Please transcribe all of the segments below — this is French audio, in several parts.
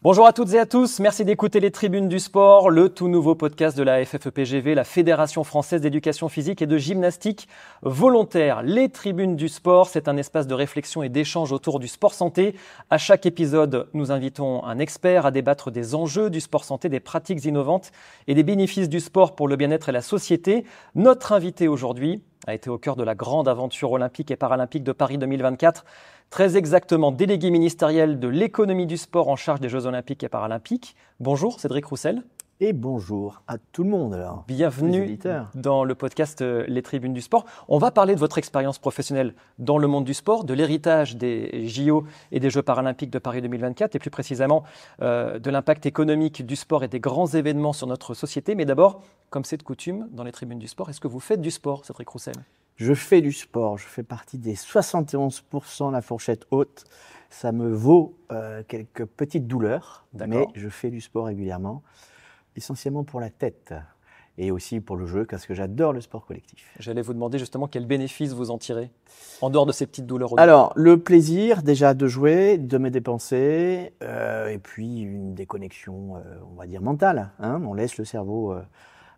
Bonjour à toutes et à tous, merci d'écouter les Tribunes du Sport, le tout nouveau podcast de la FFEPGV, la Fédération Française d'Éducation Physique et de Gymnastique Volontaire. Les Tribunes du Sport, c'est un espace de réflexion et d'échange autour du sport santé. À chaque épisode, nous invitons un expert à débattre des enjeux du sport santé, des pratiques innovantes et des bénéfices du sport pour le bien-être et la société. Notre invité aujourd'hui a été au cœur de la grande aventure olympique et paralympique de Paris 2024. Très exactement, délégué ministériel de l'économie du sport en charge des Jeux olympiques et paralympiques. Bonjour Cédric Roussel. Et bonjour à tout le monde alors. Bienvenue dans le podcast Les Tribunes du Sport. On va parler de votre expérience professionnelle dans le monde du sport, de l'héritage des JO et des Jeux paralympiques de Paris 2024 et plus précisément de l'impact économique du sport et des grands événements sur notre société. Mais d'abord, comme c'est de coutume dans les Tribunes du Sport, est-ce que vous faites du sport, Cédric Roussel ? Je fais du sport, je fais partie des 71% la fourchette haute. Ça me vaut quelques petites douleurs, mais je fais du sport régulièrement, essentiellement pour la tête et aussi pour le jeu, parce que j'adore le sport collectif. J'allais vous demander justement quels bénéfices vous en tirez, en dehors de ces petites douleurs. Alors, le plaisir déjà de jouer, de me dépenser, et puis une déconnexion, on va dire, mentale. On laisse le cerveau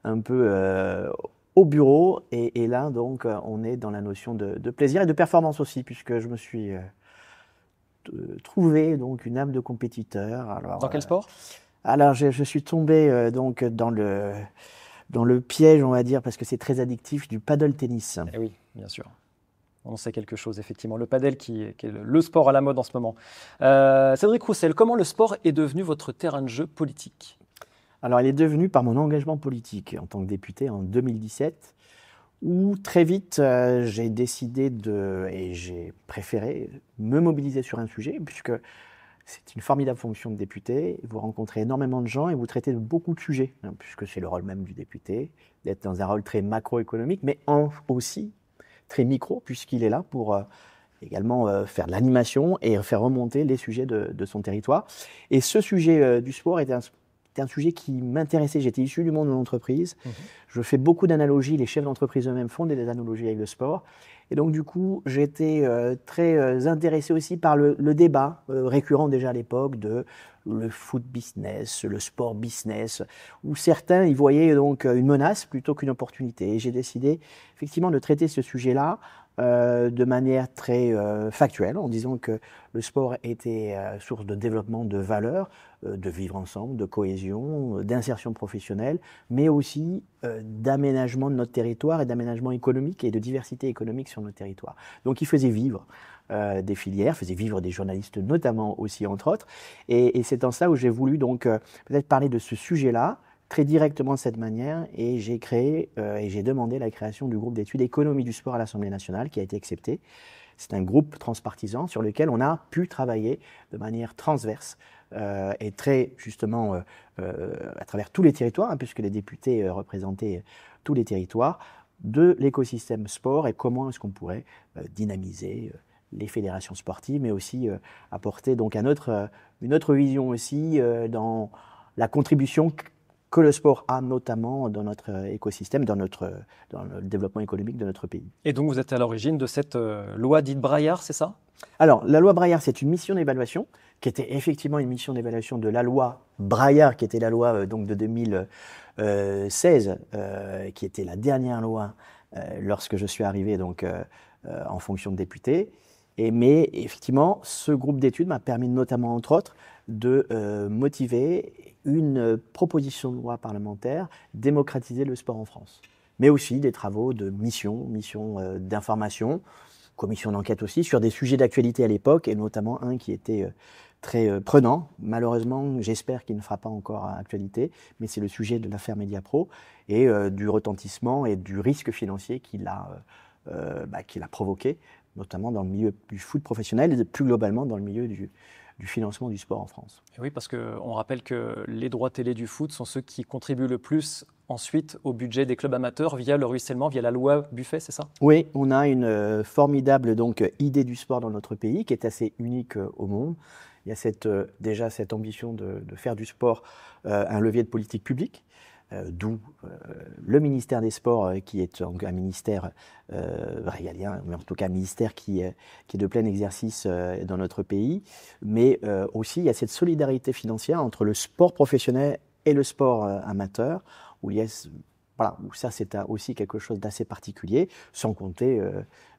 un peu au bureau, et là, donc, on est dans la notion de plaisir et de performance aussi, puisque je me suis trouvé donc, une âme de compétiteur. Alors, dans quel sport ? Alors, je suis tombé donc, dans le piège, on va dire, parce que c'est très addictif, du paddle tennis. Eh oui, bien sûr. On sait quelque chose, effectivement. Le paddle qui est le sport à la mode en ce moment. Cédric Roussel, comment le sport est devenu votre terrain de jeu politique ? Alors, il est devenu par mon engagement politique en tant que député en 2017, où très vite, j'ai décidé et j'ai préféré me mobiliser sur un sujet, puisque c'est une formidable fonction de député. Vous rencontrez énormément de gens et vous traitez de beaucoup de sujets, puisque c'est le rôle même du député, d'être dans un rôle très macroéconomique, mais aussi très micro, puisqu'il est là pour également faire de l'animation et faire remonter les sujets de son territoire. Et ce sujet du sport était un sujet qui m'intéressait. J'étais issu du monde de l'entreprise. Je fais beaucoup d'analogies. Les chefs d'entreprise eux-mêmes font des analogies avec le sport. Et donc, du coup, j'étais très intéressé aussi par le débat récurrent déjà à l'époque de le foot business, le sport business, où certains y voyaient donc une menace plutôt qu'une opportunité. Et j'ai décidé effectivement de traiter ce sujet-là de manière très factuelle, en disant que le sport était source de développement de valeurs, de vivre ensemble, de cohésion, d'insertion professionnelle, mais aussi d'aménagement de notre territoire et d'aménagement économique et de diversité économique sur notre territoire. Donc il faisait vivre des filières, faisait vivre des journalistes notamment aussi entre autres, et c'est en ça où j'ai voulu donc peut-être parler de ce sujet-là, très directement de cette manière, et j'ai créé et j'ai demandé la création du groupe d'études économie du sport à l'Assemblée nationale qui a été accepté. C'est un groupe transpartisan sur lequel on a pu travailler de manière transverse et très justement à travers tous les territoires, puisque les députés représentaient tous les territoires, de l'écosystème sport et comment est-ce qu'on pourrait dynamiser les fédérations sportives, mais aussi apporter donc une autre vision aussi dans la contribution que le sport a notamment dans notre écosystème, dans le développement économique de notre pays. Et donc vous êtes à l'origine de cette loi dite Braillard, c'est ça ? Alors, la loi Braillard, c'est une mission d'évaluation, qui était effectivement une mission d'évaluation de la loi Braillard, qui était la loi donc de 2016, qui était la dernière loi lorsque je suis arrivé donc, en fonction de député. Mais effectivement, ce groupe d'études m'a permis notamment, entre autres, de motiver une proposition de loi parlementaire, démocratiser le sport en France. Mais aussi des travaux de mission d'information, commission d'enquête aussi, sur des sujets d'actualité à l'époque, et notamment un qui était très prenant. Malheureusement, j'espère qu'il ne fera pas encore actualité, mais c'est le sujet de l'affaire Mediapro et du retentissement et du risque financier qu'il a provoqué, notamment dans le milieu du foot professionnel et plus globalement dans le milieu du financement du sport en France. Et oui, parce qu'on rappelle que les droits télé du foot sont ceux qui contribuent le plus ensuite au budget des clubs amateurs via le ruissellement, via la loi Buffet, c'est ça ? Oui, on a une formidable donc, idée du sport dans notre pays qui est assez unique au monde. Il y a déjà cette ambition de faire du sport un levier de politique publique. d'où le ministère des Sports, qui est un ministère régalien, mais en tout cas un ministère qui est de plein exercice dans notre pays. Mais aussi, il y a cette solidarité financière entre le sport professionnel et le sport amateur, où il y a... Voilà, où ça c'est aussi quelque chose d'assez particulier, sans compter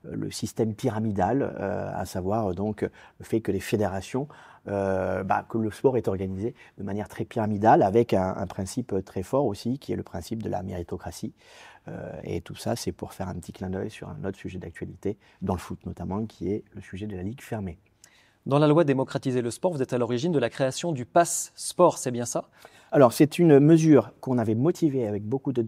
le système pyramidal, à savoir donc le fait que les fédérations, que le sport est organisé de manière très pyramidale, avec un principe très fort aussi, qui est le principe de la méritocratie. Et tout ça, c'est pour faire un petit clin d'œil sur un autre sujet d'actualité, dans le foot notamment, qui est le sujet de la Ligue fermée. Dans la loi Démocratiser le sport, vous êtes à l'origine de la création du Pass Sport, c'est bien ça? Alors, c'est une mesure qu'on avait motivée avec beaucoup de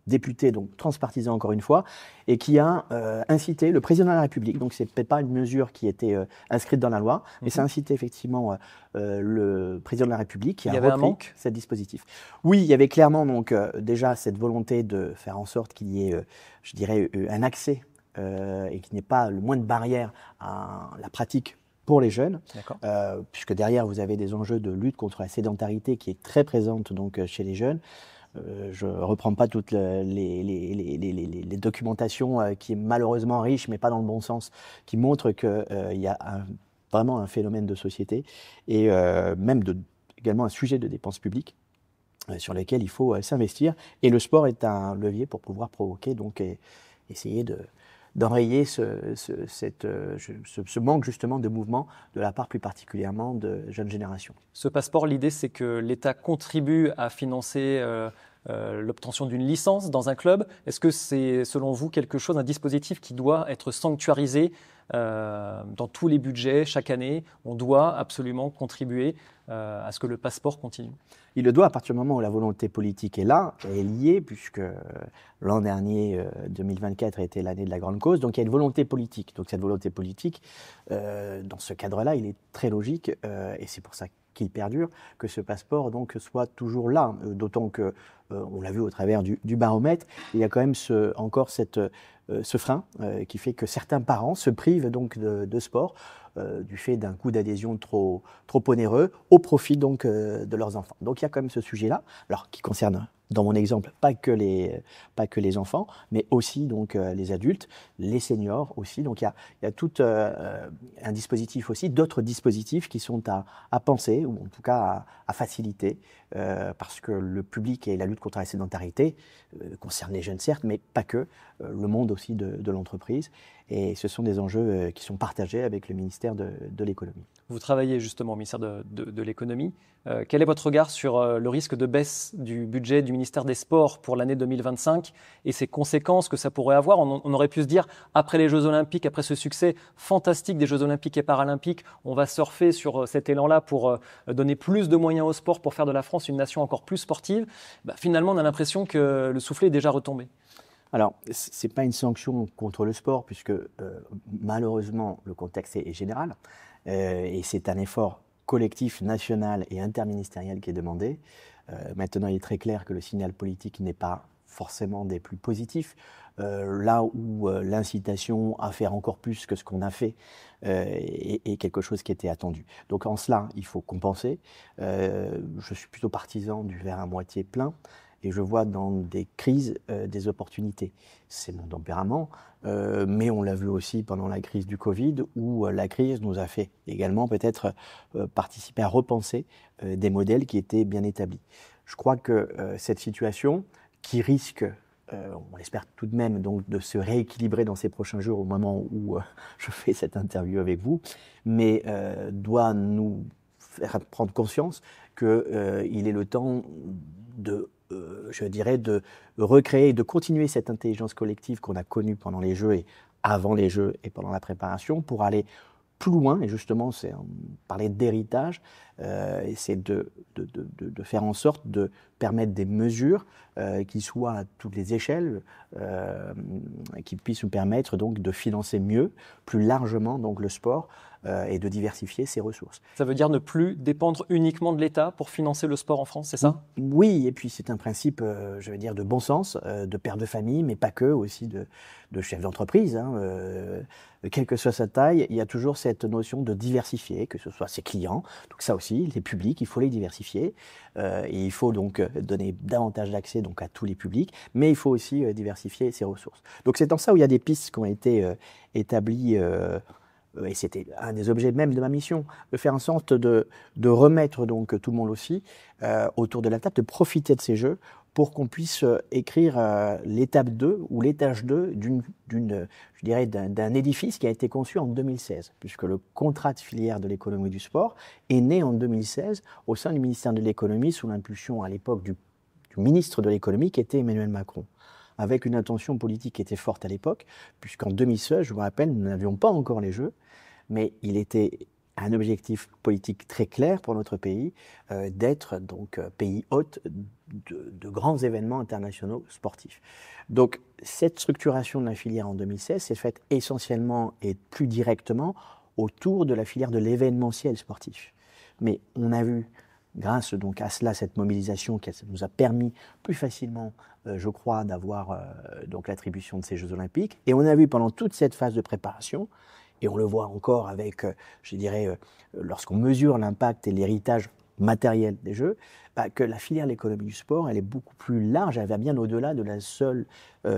député, donc transpartisan encore une fois, et qui a incité le président de la République, donc c'est peut-être pas une mesure qui était inscrite dans la loi, mais ça a incité effectivement le président de la République qui a repris ce dispositif. Oui, il y avait clairement donc déjà cette volonté de faire en sorte qu'il y ait, je dirais, un accès et qu'il n'y ait pas le moins de barrières à la pratique pour les jeunes, puisque derrière vous avez des enjeux de lutte contre la sédentarité qui est très présente donc chez les jeunes. Je ne reprends pas toutes les documentations qui est malheureusement riche, mais pas dans le bon sens, qui montrent qu'il y a vraiment un phénomène de société et même également un sujet de dépenses publiques sur lesquels il faut s'investir. Et le sport est un levier pour pouvoir provoquer, donc essayer d'enrayer ce manque justement de mouvement de la part plus particulièrement de jeunes générations. Ce passeport, l'idée c'est que l'État contribue à financer l'obtention d'une licence dans un club. Est-ce que c'est selon vous un dispositif qui doit être sanctuarisé dans tous les budgets chaque année? On doit absolument contribuer à ce que le passeport continue. Il le doit à partir du moment où la volonté politique est là, est liée, puisque l'an dernier, 2024, a été l'année de la grande cause. Donc il y a une volonté politique. Donc cette volonté politique, dans ce cadre-là, il est très logique, et c'est pour ça qu'il perdure, que ce passeport donc, soit toujours là. D'autant que, on l'a vu au travers du baromètre, il y a quand même encore ce frein qui fait que certains parents se privent donc de sport du fait d'un coût d'adhésion trop onéreux au profit donc de leurs enfants. Donc il y a quand même ce sujet-là, alors qui concerne dans mon exemple pas que les enfants, mais aussi donc les adultes, les seniors aussi. Donc il y a tout un dispositif aussi, d'autres dispositifs qui sont à penser ou en tout cas à faciliter parce que le public et la lutte contre la sédentarité concernent les jeunes certes, mais pas que, le monde aussi de l'entreprise. Et ce sont des enjeux qui sont partagés avec le ministère de l'économie. Vous travaillez justement au ministère de l'économie. Quel est votre regard sur le risque de baisse du budget du ministère des Sports pour l'année 2025 et ses conséquences que ça pourrait avoir? On aurait pu se dire, après les Jeux Olympiques, après ce succès fantastique des Jeux Olympiques et Paralympiques, on va surfer sur cet élan-là pour donner plus de moyens au sport, pour faire de la France une nation encore plus sportive. Finalement, on a l'impression que le soufflet est déjà retombé. Alors, ce n'est pas une sanction contre le sport, puisque malheureusement, le contexte est général. Et c'est un effort collectif, national et interministériel qui est demandé. Maintenant, il est très clair que le signal politique n'est pas forcément des plus positifs. Là où l'incitation à faire encore plus que ce qu'on a fait est quelque chose qui était attendu. Donc en cela, il faut compenser. Je suis plutôt partisan du verre à moitié plein. Et je vois dans des crises des opportunités. C'est mon tempérament, mais on l'a vu aussi pendant la crise du Covid, où la crise nous a fait également peut-être participer à repenser des modèles qui étaient bien établis. Je crois que cette situation, qui risque, on l'espère tout de même, donc, de se rééquilibrer dans ces prochains jours au moment où je fais cette interview avec vous, mais doit nous faire prendre conscience qu'il est le temps je dirais, de recréer et de continuer cette intelligence collective qu'on a connue pendant les Jeux et avant les Jeux et pendant la préparation pour aller plus loin. Et justement, on parlait d'héritage, c'est de faire en sorte de permettre des mesures qui soient à toutes les échelles, qui puissent nous permettre donc de financer mieux, plus largement donc le sport, et de diversifier ses ressources. Ça veut dire ne plus dépendre uniquement de l'État pour financer le sport en France, c'est ça? Oui, et puis c'est un principe, je veux dire, de bon sens, de père de famille, mais pas que, aussi de chef d'entreprise. Quelle que soit sa taille, il y a toujours cette notion de diversifier, que ce soit ses clients, donc ça aussi, les publics, il faut les diversifier. Et il faut donc donner davantage d'accès donc, à tous les publics, mais il faut aussi diversifier ses ressources. Donc c'est en ça où il y a des pistes qui ont été établies, et c'était un des objets même de ma mission, de faire en sorte de remettre donc tout le monde aussi autour de la table, de profiter de ces jeux pour qu'on puisse écrire l'étape 2 ou l'étage 2 je dirais, d'un édifice qui a été conçu en 2016, puisque le contrat de filière de l'économie du sport est né en 2016 au sein du ministère de l'économie sous l'impulsion à l'époque du ministre de l'économie qui était Emmanuel Macron, avec une intention politique qui était forte à l'époque, puisqu'en 2016, je vous rappelle, nous n'avions pas encore les Jeux, mais il était un objectif politique très clair pour notre pays, d'être donc pays hôte de grands événements internationaux sportifs. Donc cette structuration de la filière en 2016 s'est faite essentiellement et plus directement autour de la filière de l'événementiel sportif. Mais on a vu, grâce donc à cela, cette mobilisation qui nous a permis plus facilement, je crois, d'avoir donc l'attribution de ces Jeux Olympiques. Et on a vu pendant toute cette phase de préparation, et on le voit encore avec, je dirais, lorsqu'on mesure l'impact et l'héritage matériel des Jeux, que la filière de l'économie du sport, elle est beaucoup plus large, elle va bien au-delà de la seule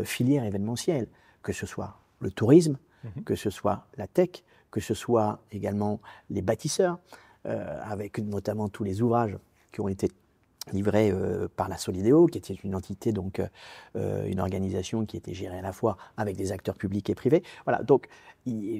filière événementielle, que ce soit le tourisme, que ce soit la tech, que ce soit également les bâtisseurs, avec notamment tous les ouvrages qui ont été livrés par la Solideo, qui était une entité, donc une organisation qui était gérée à la fois avec des acteurs publics et privés. Voilà, donc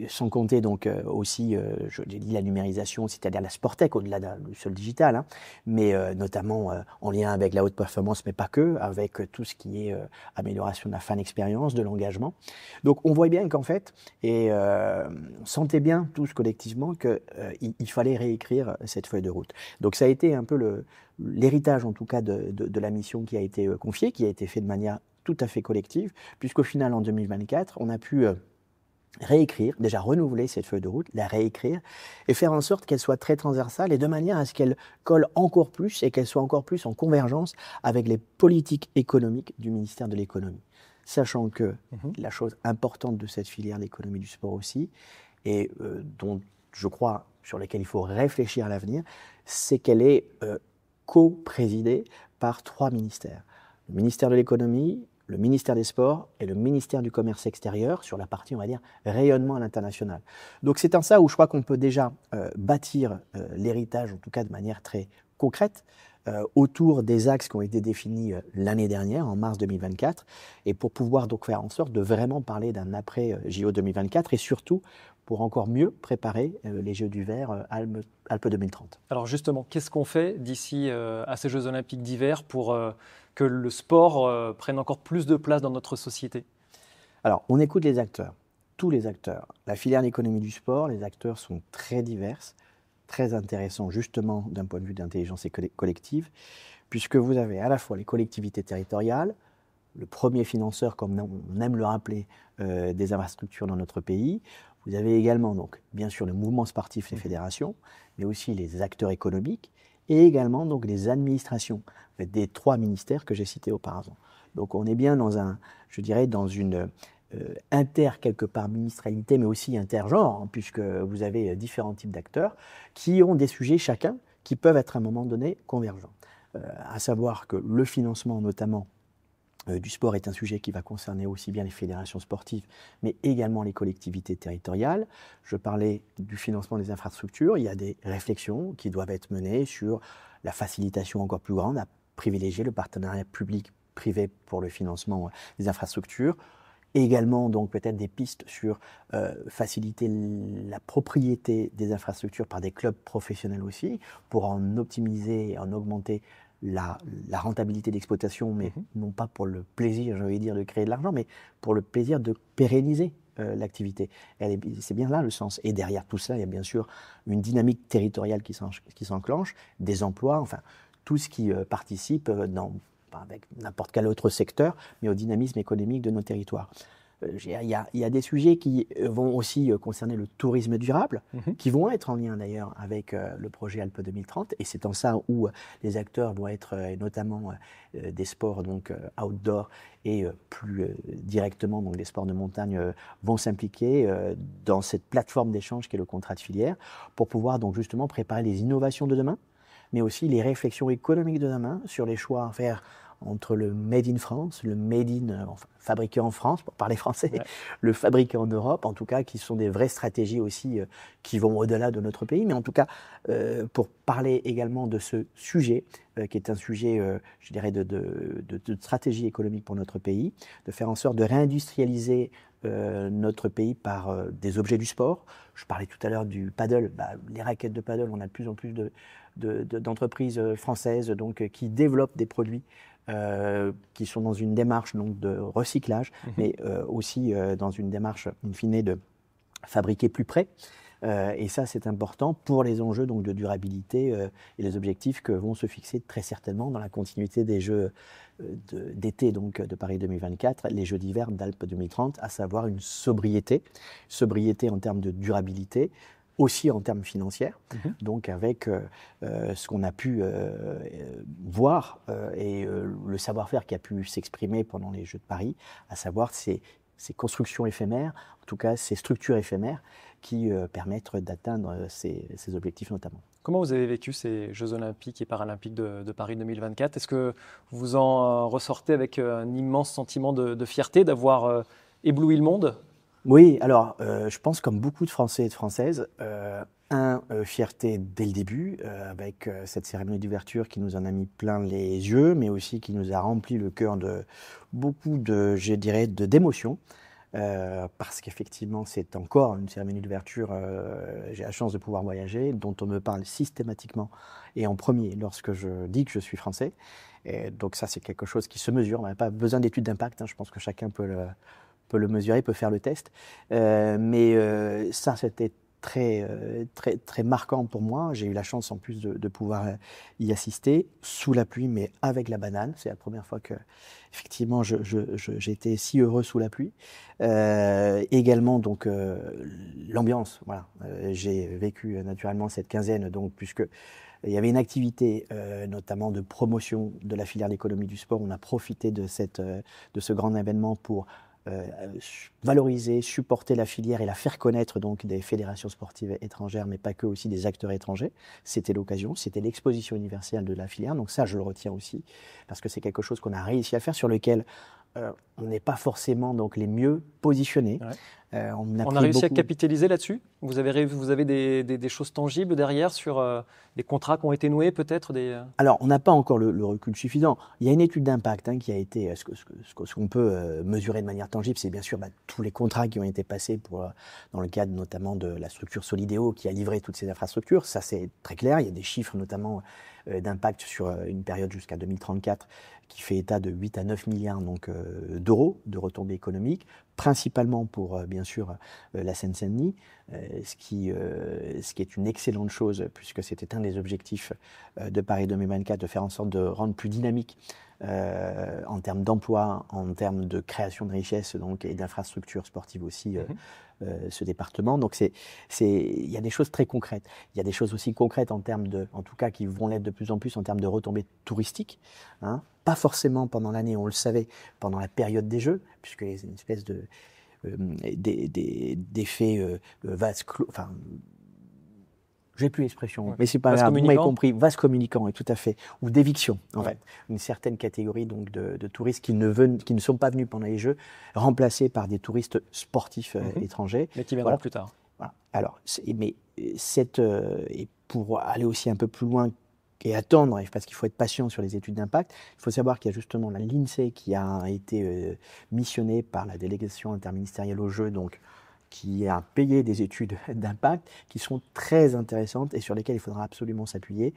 sans compter donc aussi, j'ai dit la numérisation, c'est-à-dire la Sportec au-delà du seul digital, mais notamment en lien avec la haute performance, mais pas que, avec tout ce qui est amélioration de la fan expérience, de l'engagement. Donc on voit bien qu'en fait, et on sentait bien tous collectivement qu'il fallait réécrire cette feuille de route. Donc ça a été un peu l'héritage en tout cas de la mission qui a été confiée, qui a été fait de manière tout à fait collective, puisqu'au final en 2024, on a pu réécrire, déjà renouveler cette feuille de route, la réécrire et faire en sorte qu'elle soit très transversale et de manière à ce qu'elle colle encore plus et qu'elle soit encore plus en convergence avec les politiques économiques du ministère de l'économie. Sachant que la chose importante de cette filière, l'économie du sport aussi, et dont je crois sur laquelle il faut réfléchir à l'avenir, c'est qu'elle est co-présidée par 3 ministères. Le ministère de l'économie, le ministère des Sports et le ministère du Commerce extérieur sur la partie, on va dire, rayonnement à l'international. Donc c'est en ça où je crois qu'on peut déjà bâtir l'héritage, en tout cas de manière très concrète, autour des axes qui ont été définis l'année dernière, en mars 2024, et pour pouvoir donc faire en sorte de vraiment parler d'un après JO 2024 et surtout pour encore mieux préparer les Jeux d'hiver Alpes 2030. Alors justement, qu'est-ce qu'on fait d'ici à ces Jeux Olympiques d'hiver pour que le sport prenne encore plus de place dans notre société? Alors, on écoute les acteurs, tous les acteurs. La filière d'économie du sport, les acteurs sont très divers, très intéressants justement d'un point de vue d'intelligence collective, puisque vous avez à la fois les collectivités territoriales, le premier financeur, comme on aime le rappeler, des infrastructures dans notre pays. Vous avez également, donc, bien sûr, le mouvement sportif, les fédérations, mais aussi les acteurs économiques et également donc, les administrations des 3 ministères que j'ai cités auparavant. Donc on est bien dans je dirais, dans une quelque part ministérialité, mais aussi intergenre, puisque vous avez différents types d'acteurs qui ont des sujets chacun qui peuvent être à un moment donné convergents. À savoir que le financement notamment du sport est un sujet qui va concerner aussi bien les fédérations sportives, mais également les collectivités territoriales. Je parlais du financement des infrastructures. Il y a des réflexions qui doivent être menées sur la facilitation encore plus grande à privilégier le partenariat public-privé pour le financement des infrastructures. Et également, donc, peut-être des pistes sur faciliter la propriété des infrastructures par des clubs professionnels aussi, pour en optimiser et en augmenter la rentabilité d'exploitation, mais non pas pour le plaisir, j'ai envie de dire, de créer de l'argent, mais pour le plaisir de pérenniser l'activité. C'est bien là le sens. Et derrière tout cela, il y a bien sûr une dynamique territoriale qui s'enclenche, des emplois, enfin, tout ce qui participe, pas avec n'importe quel autre secteur, mais au dynamisme économique de nos territoires. il y a des sujets qui vont aussi concerner le tourisme durable, qui vont être en lien d'ailleurs avec le projet Alpes 2030. Et c'est en ça où les acteurs vont être, et notamment des sports donc, outdoor et plus directement donc, des sports de montagne, vont s'impliquer dans cette plateforme d'échange qui est le contrat de filière pour pouvoir donc justement préparer les innovations de demain, mais aussi les réflexions économiques de demain sur les choix à faire entre le Made in France, le Made in, enfin, fabriqué en France, pour parler français, le fabriqué en Europe, en tout cas, qui sont des vraies stratégies aussi qui vont au-delà de notre pays. Mais en tout cas, pour parler également de ce sujet, qui est un sujet, je dirais, de stratégie économique pour notre pays, de faire en sorte de réindustrialiser notre pays par des objets du sport. Je parlais tout à l'heure du paddle. Les raquettes de paddle, on a de plus en plus d'entreprises françaises donc, qui développent des produits qui sont dans une démarche donc, de recyclage, mais aussi dans une démarche, in fine, de fabriquer plus près. Et ça, c'est important pour les enjeux donc, de durabilité et les objectifs que vont se fixer très certainement dans la continuité des Jeux d'été donc, de Paris 2024, les Jeux d'hiver d'Alpes 2030, à savoir une sobriété en termes de durabilité, aussi en termes financiers, donc avec ce qu'on a pu voir et le savoir-faire qui a pu s'exprimer pendant les Jeux de Paris, à savoir ces constructions éphémères, en tout cas ces structures éphémères qui permettent d'atteindre ces objectifs notamment. Comment vous avez vécu ces Jeux olympiques et paralympiques de Paris 2024 ? Est-ce que vous en ressortez avec un immense sentiment de fierté d'avoir ébloui le monde ? Oui, alors je pense comme beaucoup de Français et de Françaises, fierté dès le début, avec cette cérémonie d'ouverture qui nous en a mis plein les yeux, mais aussi qui nous a rempli le cœur de beaucoup je dirais, d'émotions. Parce qu'effectivement, c'est encore une cérémonie d'ouverture, j'ai la chance de pouvoir voyager, dont on me parle systématiquement et en premier lorsque je dis que je suis français. Et donc ça, c'est quelque chose qui se mesure. On n'a pas besoin d'études d'impact, je pense que chacun peut le mesurer, peut faire le test. Mais ça, c'était très marquant pour moi. J'ai eu la chance en plus de pouvoir y assister sous la pluie, mais avec la banane. C'est la première fois que, effectivement, j'ai été si heureux sous la pluie. Également, donc, l'ambiance. Voilà. J'ai vécu naturellement cette quinzaine, donc, puisque il y avait une activité, notamment de promotion de la filière d'économie du sport. On a profité de ce grand événement pour valoriser, supporter la filière et la faire connaître donc des fédérations sportives étrangères, mais pas que, aussi des acteurs étrangers. C'était l'occasion, c'était l'exposition universelle de la filière, donc ça je le retiens aussi, parce que c'est quelque chose qu'on a réussi à faire, sur lequel on n'est pas forcément donc, les mieux positionnés. Ouais. On a réussi à capitaliser là-dessus ? Vous avez des choses tangibles derrière sur des contrats qui ont été noués peut-être Alors, on n'a pas encore le recul suffisant. Il y a une étude d'impact qui a été, ce qu'on peut mesurer de manière tangible, c'est bien sûr tous les contrats qui ont été passés dans le cadre notamment de la structure Solideo qui a livré toutes ces infrastructures. Ça, c'est très clair. Il y a des chiffres notamment d'impact sur une période jusqu'à 2034 qui fait état de 8 à 9 milliards d'euros de retombées économiques, principalement pour, bien sûr, la Seine-Saint-Denis, ce qui est une excellente chose, puisque c'était un des objectifs de Paris 2024, de faire en sorte de rendre plus dynamique en termes d'emploi, en termes de création de richesses donc, et d'infrastructures sportives aussi, ce département. Donc il y a des choses très concrètes. Il y a des choses aussi concrètes en termes en tout cas qui vont l'être de plus en plus en termes de retombées touristiques. Pas forcément pendant l'année, on le savait, pendant la période des Jeux, puisqu'il y a une espèce d'effet vase clos, enfin, j'ai plus l'expression, mais c'est pas grave, vous m'avez compris, vase communicant, oui, tout à fait, ou d'éviction, en fait. Une certaine catégorie donc, de touristes qui ne sont pas venus pendant les Jeux, remplacés par des touristes sportifs étrangers. Mais qui viendront plus tard. Voilà. Alors, et pour aller aussi un peu plus loin et attendre, parce qu'il faut être patient sur les études d'impact, il faut savoir qu'il y a justement l'INSEE qui a été missionnée par la délégation interministérielle aux Jeux, donc qui a payé des études d'impact qui sont très intéressantes et sur lesquelles il faudra absolument s'appuyer.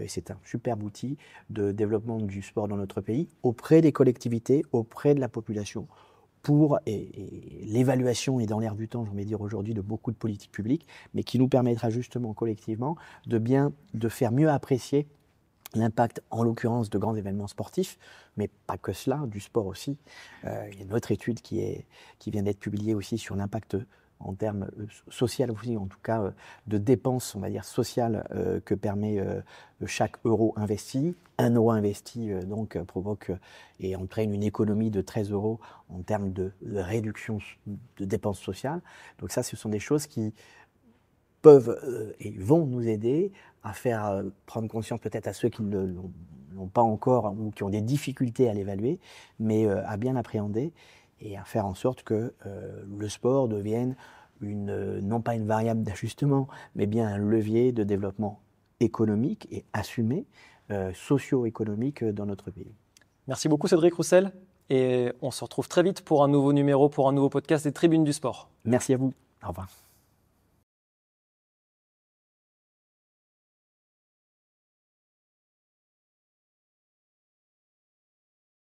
C'est un superbe outil de développement du sport dans notre pays, auprès des collectivités, auprès de la population, pour l'évaluation et dans l'air du temps, j'ai envie de dire aujourd'hui, de beaucoup de politiques publiques, mais qui nous permettra justement collectivement de faire mieux apprécier l'impact, en l'occurrence, de grands événements sportifs, mais pas que cela, du sport aussi. Il y a une autre étude qui vient d'être publiée aussi sur l'impact en termes social aussi, en tout cas de dépenses, on va dire, sociales que permet chaque euro investi. Un euro investi donc provoque et entraîne une économie de 13 euros en termes de réduction de dépenses sociales. Donc ça, ce sont des choses qui peuvent et vont nous aider à faire prendre conscience peut-être à ceux qui ne l'ont pas encore ou qui ont des difficultés à l'évaluer, mais à bien l'appréhender et à faire en sorte que le sport devienne non pas une variable d'ajustement, mais bien un levier de développement économique et assumé, socio-économique dans notre pays. Merci beaucoup Cédric Roussel et on se retrouve très vite pour un nouveau numéro, pour un nouveau podcast des Tribunes du Sport. Merci à vous. Au revoir.